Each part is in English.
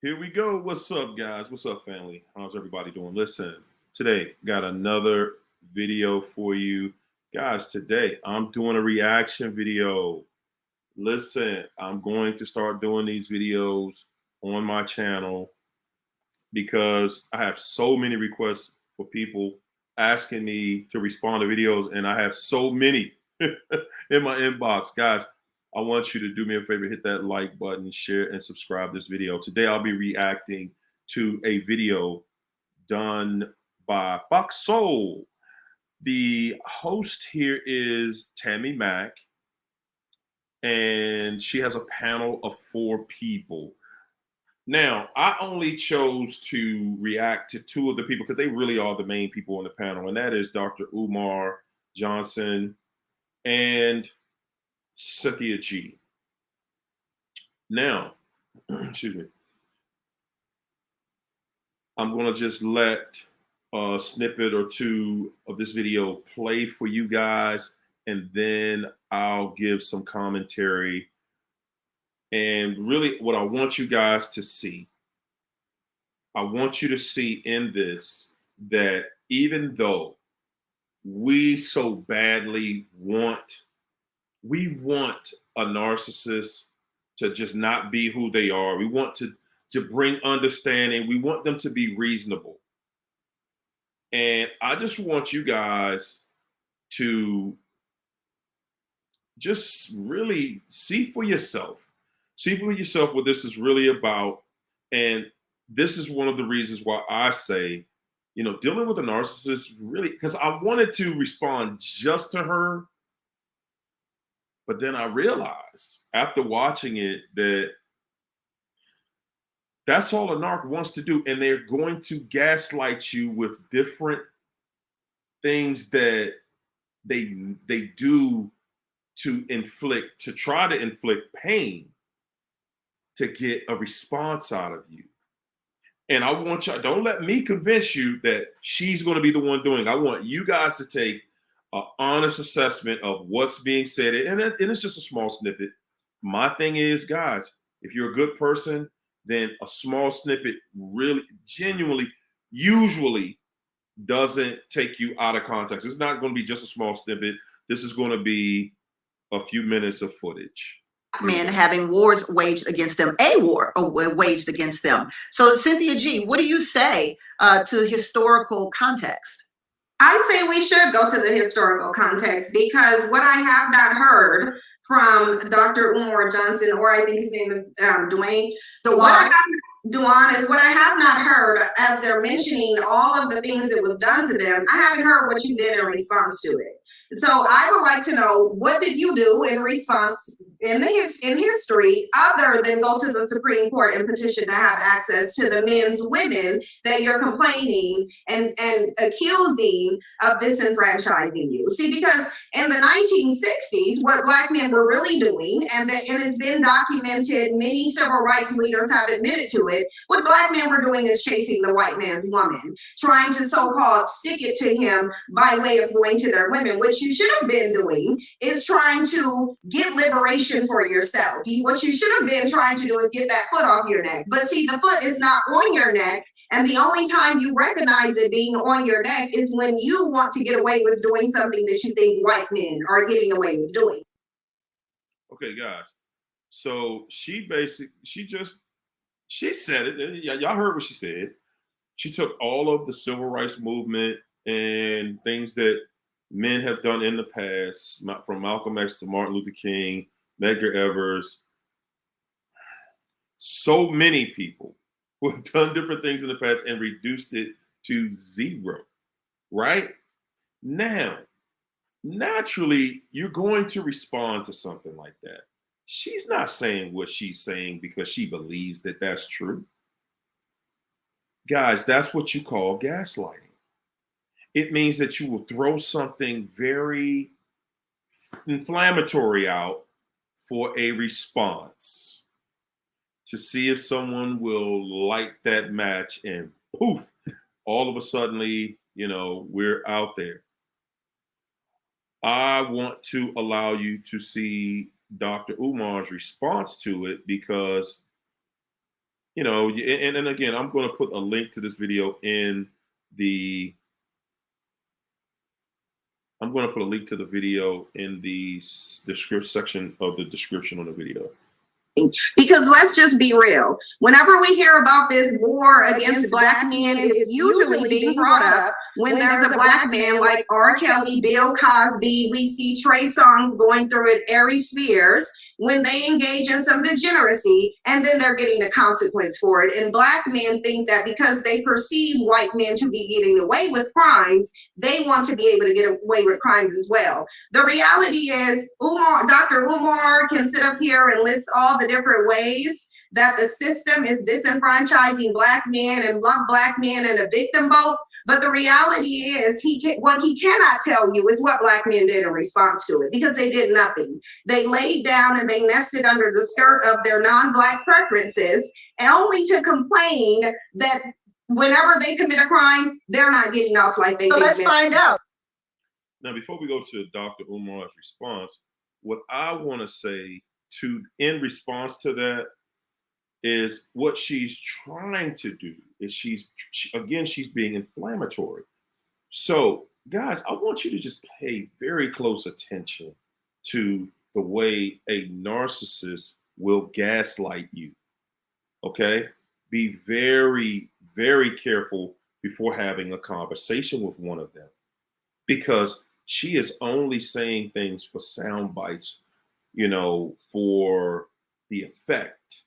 Here we go. What's up, guys? What's up, family? How's everybody doing? Listen, today got another video for you. Guys, today I'm doing a reaction video. Listen, I'm going to start doing these videos on my channel because I have so many requests for people asking me to respond to videos, and I have so many in my inbox. Guys, I want you to do me a favor, hit that like button, share, and subscribe this video. Today, I'll be reacting to a video done by Fox Soul. The host here is Tammy Mack, and she has a panel of 4 people. Now, I only chose to react to 2 of the people because they really are the main people on the panel, and that is Dr. Umar Johnson and CynthiaG. Now, excuse me, I'm going to just let a snippet or 2 of this video play for you guys, and then I'll give some commentary. And really, what I want you guys to see, I want you to see in this that even though we so badly we want a narcissist to just not be who they are. We want to bring understanding. We want them to be reasonable. And I just want you guys to just really see for yourself. See for yourself what this is really about. And this is one of the reasons why I say, dealing with a narcissist really, because I wanted to respond just to her. But then I realized after watching it that that's all a narc wants to do. And they're going to gaslight you with different things that they do to try to inflict pain to get a response out of you. And I want y'all, don't let me convince you that she's going to be the one doing it. I want you guys to take an honest assessment of what's being said. And it's just a small snippet. My thing is, guys, if you're a good person, then a small snippet really, genuinely, usually doesn't take you out of context. It's not going to be just a small snippet. This is going to be a few minutes of footage. Men having wars waged against them, a war waged against them. So, CynthiaG, what do you say to historical context? I say we should go to the historical context, because what I have not heard from Dr. Umar Johnson, or I think his name is Duane, Duane, is what I have not heard as they're mentioning all of the things that was done to them. I haven't heard what you did in response to it. So I would like to know, what did you do in response in history, other than go to the Supreme Court and petition to have access to the men's women that you're complaining and accusing of disenfranchising you? See, because in the 1960s, what Black men were really doing, and it's been documented, many civil rights leaders have admitted to it, what Black men were doing is chasing the white man's woman, trying to so-called stick it to him by way of going to their women. What you should have been doing is trying to get liberation for yourself. What you should have been trying to do is get that foot off your neck. But see, the foot is not on your neck. And the only time you recognize it being on your neck is when you want to get away with doing something that you think white men are getting away with doing. Okay, guys. So she said it. Y'all heard what she said. She took all of the civil rights movement and things that men have done in the past, from Malcolm X to Martin Luther King, Medgar Evers, so many people who have done different things in the past, and reduced it to 0, right? Now, naturally, you're going to respond to something like that. She's not saying what she's saying because she believes that that's true. Guys, that's what you call gaslighting. It means that you will throw something very inflammatory out for a response to see if someone will light that match, and poof, all of a sudden, we're out there. I want to allow you to see Dr. Umar's response to it, because you know, and again, I'm going to put a link to this video in the. I'm going to put a link to the video in the description section of the description on the video. Because let's just be real. Whenever we hear about this war against black men, it's usually being brought up when there's a black man like R. Kelly, Bill Cosby. We see Trey Songz going through it, Ari Spears, when they engage in some degeneracy, and then they're getting the consequence for it. And black men think that because they perceive white men to be getting away with crimes, they want to be able to get away with crimes as well. The reality is, Dr. Umar can sit up here and list all the different ways that the system is disenfranchising black men and lump black men in a victim boat. But the reality is, what he cannot tell you is what black men did in response to it, because they did nothing. They laid down and they nested under the skirt of their non-black preferences, and only to complain that whenever they commit a crime, they're not getting off like they did. So let's find out. Now, before we go to Dr. Umar's response, what I want to say in response to that is what she's trying to do is she's being inflammatory. So, guys, I want you to just pay very close attention to the way a narcissist will gaslight you. Okay? Be very, very careful before having a conversation with one of them, because she is only saying things for sound bites, you know, for the effect.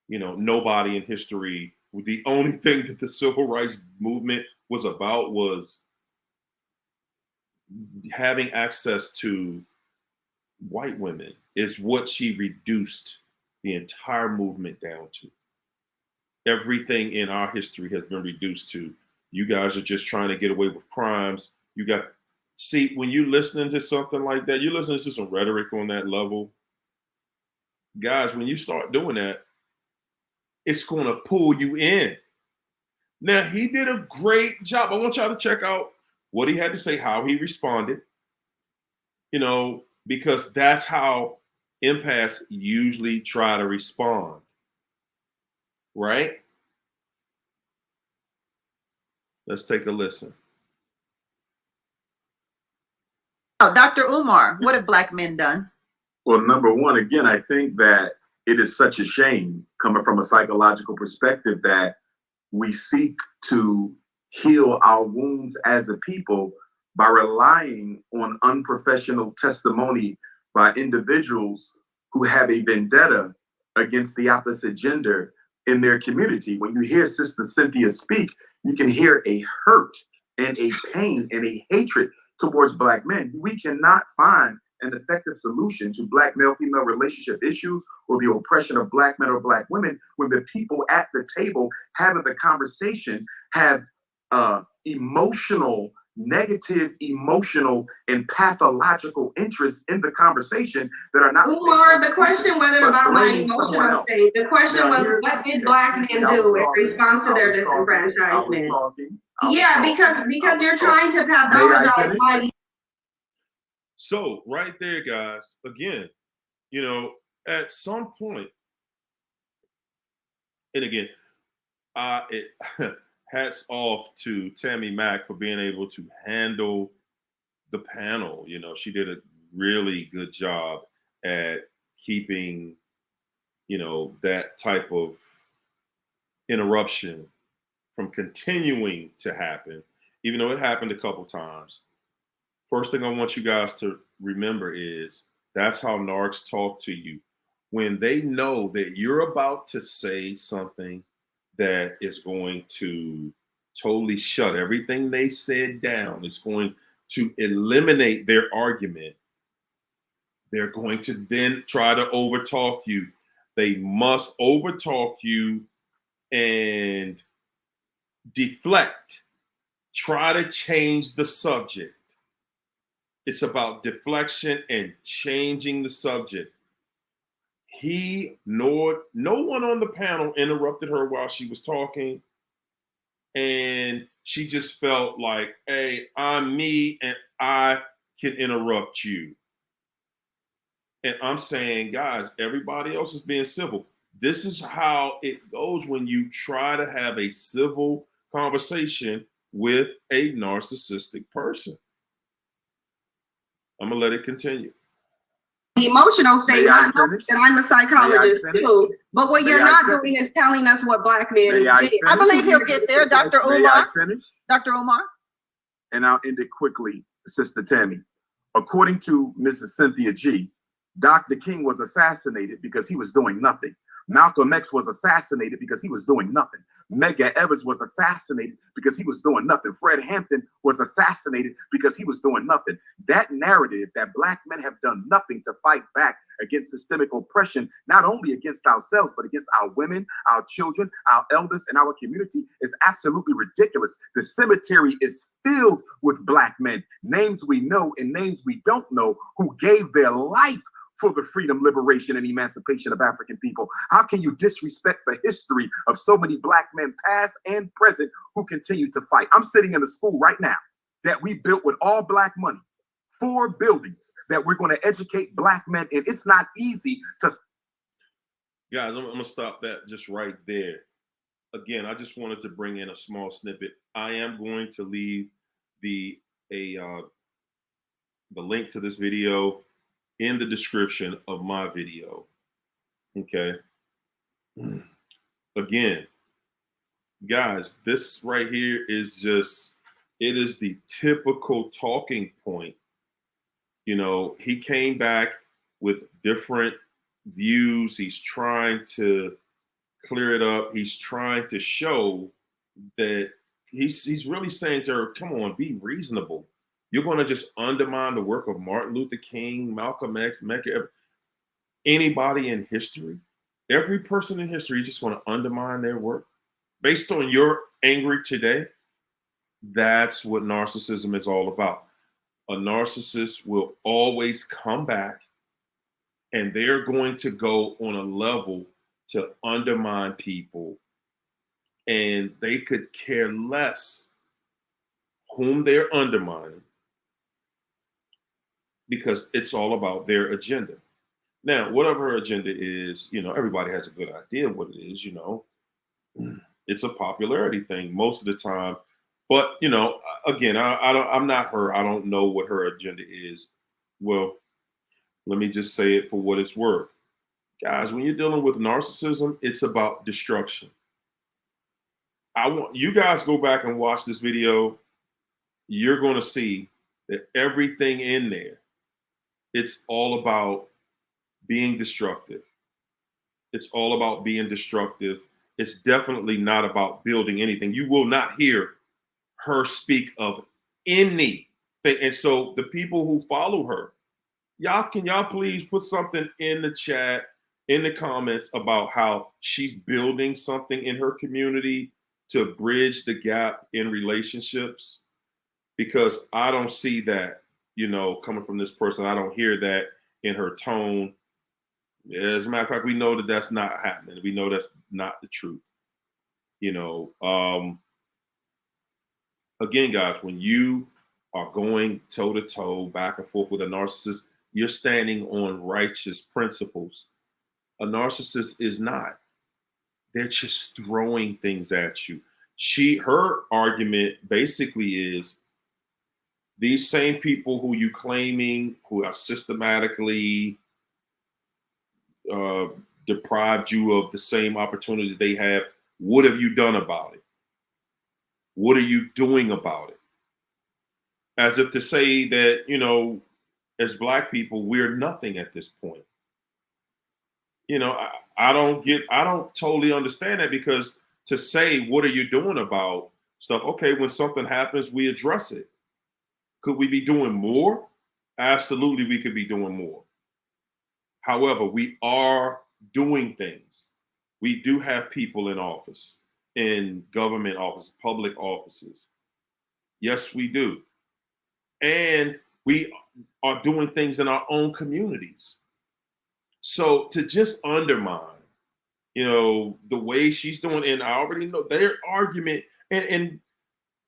You know, nobody in history, the only thing that the civil rights movement was about was having access to white women, is what she reduced the entire movement down to. Everything in our history has been reduced to, you guys are just trying to get away with crimes. See, when you're listening to something like that, you're listening to some rhetoric on that level. Guys, when you start doing that, it's going to pull you in. Now, he did a great job. I want y'all to check out what he had to say, how he responded, you know, because that's how empaths usually try to respond, right? Let's take a listen. Dr. Umar, what have black men done? Well, number one, again, I think that it is such a shame, coming from a psychological perspective, that we seek to heal our wounds as a people by relying on unprofessional testimony by individuals who have a vendetta against the opposite gender in their community. When you hear Sister Cynthia speak, you can hear a hurt and a pain and a hatred towards black men. We cannot find an effective solution to black male-female relationship issues or the oppression of black men or black women when the people at the table having the conversation have negative emotional and pathological interest in the conversation that are not. Umar, the question wasn't about my emotional state. The question was, what did black men do in response to their disenfranchisement? Yeah, because you're trying to pathologize why. So right there, guys, again, you know, at some point, and again, hats off to Tammy Mack for being able to handle the panel. You know, she did a really good job at keeping, you know, that type of interruption from continuing to happen, even though it happened a couple times. First thing I want you guys to remember is that's how narcs talk to you. When they know that you're about to say something that is going to totally shut everything they said down, it's going to eliminate their argument, they're going to then try to overtalk you. They must overtalk you and deflect, try to change the subject. It's about deflection and changing the subject. No one on the panel interrupted her while she was talking. And she just felt like, hey, I'm me and I can interrupt you. And I'm saying, guys, everybody else is being civil. This is how it goes when you try to have a civil conversation with a narcissistic person. I'm gonna let it continue. Emotional state, May I not knowing finish? that I'm a psychologist May I finish? too. But what May you're I not finish? doing is telling us what Black men May I did. I finish? believe he'll get there, Dr. May I Umar. finish? Dr. Umar. And I'll end it quickly, Sister Tammy. According to Mrs. CynthiaG, Dr. King was assassinated because he was doing nothing. Malcolm X was assassinated because he was doing nothing. Medgar Evers was assassinated because he was doing nothing. Fred Hampton was assassinated because he was doing nothing. That narrative that Black men have done nothing to fight back against systemic oppression, not only against ourselves, but against our women, our children, our elders, and our community, is absolutely ridiculous. The cemetery is filled with Black men, names we know and names we don't know, who gave their life for the freedom, liberation, and emancipation of African people. How can you disrespect the history of so many Black men, past and present, who continue to fight? I'm sitting in a school right now that we built with all Black money, 4 buildings that we're going to educate Black men in. It's not easy to. Guys, I'm gonna stop that just right there. Again, I just wanted to bring in a small snippet. I am going to leave the link to this video in the description of my video. Okay. Again, guys, this right here is just, it is the typical talking point. You know, he came back with different views. He's trying to clear it up. He's trying to show that he's really saying to her, come on, be reasonable. You're going to just undermine the work of Martin Luther King, Malcolm X, Medgar, anybody in history, every person in history, you're just going to undermine their work based on your angry today. That's what narcissism is all about. A narcissist will always come back and they're going to go on a level to undermine people, and they could care less whom they're undermining because it's all about their agenda. Now, whatever her agenda is, you know, everybody has a good idea of what it is, you know. It's a popularity thing most of the time. But, you know, again, I'm not her. I don't know what her agenda is. Well, let me just say it for what it's worth. Guys, when you're dealing with narcissism, it's about destruction. I want you guys go back and watch this video. You're going to see that everything in there, it's all about being destructive. It's all about being destructive. It's definitely not about building anything. You will not hear her speak of anything. And so the people who follow her, y'all please put something in the chat, in the comments about how she's building something in her community to bridge the gap in relationships, because I don't see that, you know, coming from this person. I don't hear that in her tone. As a matter of fact, we know that that's not happening. We know that's not the truth. You know, again, guys, when you are going toe to toe, back and forth with a narcissist, you're standing on righteous principles. A narcissist is not. They're just throwing things at you. Her argument basically is these same people who you claiming who have systematically deprived you of the same opportunities they have. What have you done about it? What are you doing about it? As if to say that, you know, as Black people, we're nothing at this point. You know, I don't totally understand that, because to say, what are you doing about stuff? Okay, when something happens, we address it. Could we be doing more? Absolutely, we could be doing more. However, we are doing things. We do have people in office, in government office, public offices. Yes, we do. And we are doing things in our own communities. So to just undermine, you know, the way she's doing, and I already know their argument, and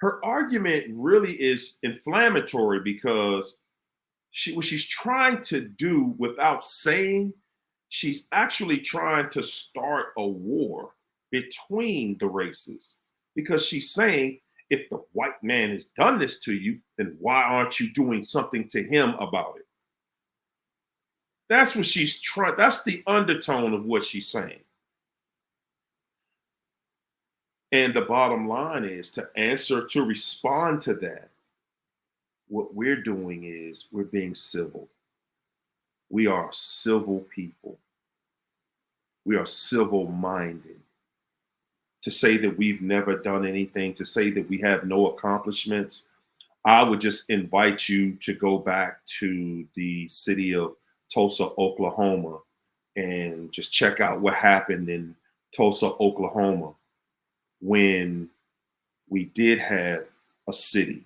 her argument really is inflammatory, because what she's trying to do without saying she's actually trying to start a war between the races, because she's saying, if the white man has done this to you, then why aren't you doing something to him about it? That's what she's trying. That's the undertone of what she's saying. And the bottom line is, to respond to that, what we're doing is we're being civil. We are civil people. We are civil minded. To say that we've never done anything, to say that we have no accomplishments, I would just invite you to go back to the city of Tulsa, Oklahoma, and just check out what happened in Tulsa, Oklahoma, when we did have a city.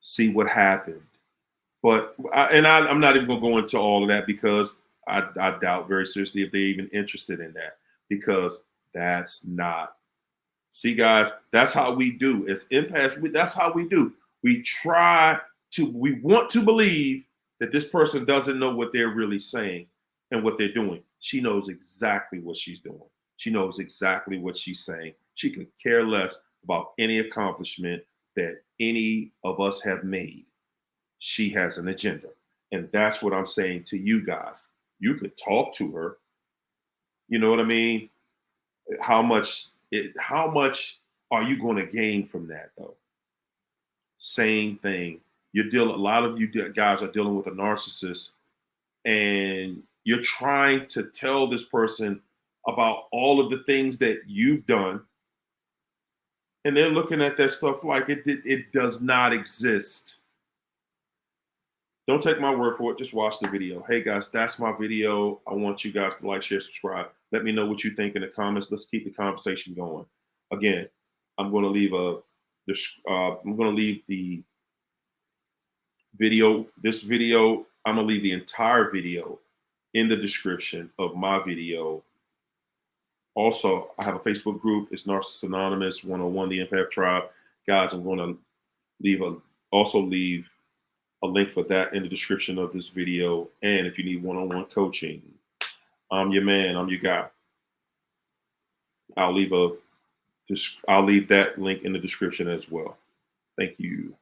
See what happened. But I'm not even going to go into all of that, because I doubt very seriously if they're even interested in that, because that's not. See, guys, that's how we do. As empaths, that's how we do. We want to believe that this person doesn't know what they're really saying and what they're doing. She knows exactly what she's doing. She knows exactly what she's saying. She could care less about any accomplishment that any of us have made. She has an agenda. And that's what I'm saying to you guys. You could talk to her. You know what I mean? How much are you going to gain from that, though? Same thing. A lot of you guys are dealing with a narcissist, and you're trying to tell this person about all of the things that you've done, and they're looking at that stuff like it does not exist. Don't take my word for it. Just watch the video. Hey guys, that's my video. I want you guys to like, share, subscribe. Let me know what you think in the comments. Let's keep the conversation going. Again, I'm going to leave the video. This video, I'm going to leave the entire video in the description of my video. Also, I have a Facebook group. It's Narcissist Anonymous 101, the Empath Tribe. Guys, I'm going to leave a link for that in the description of this video. And if you need one-on-one coaching, I'm your man. I'm your guy. I'll leave that link in the description as well. Thank you.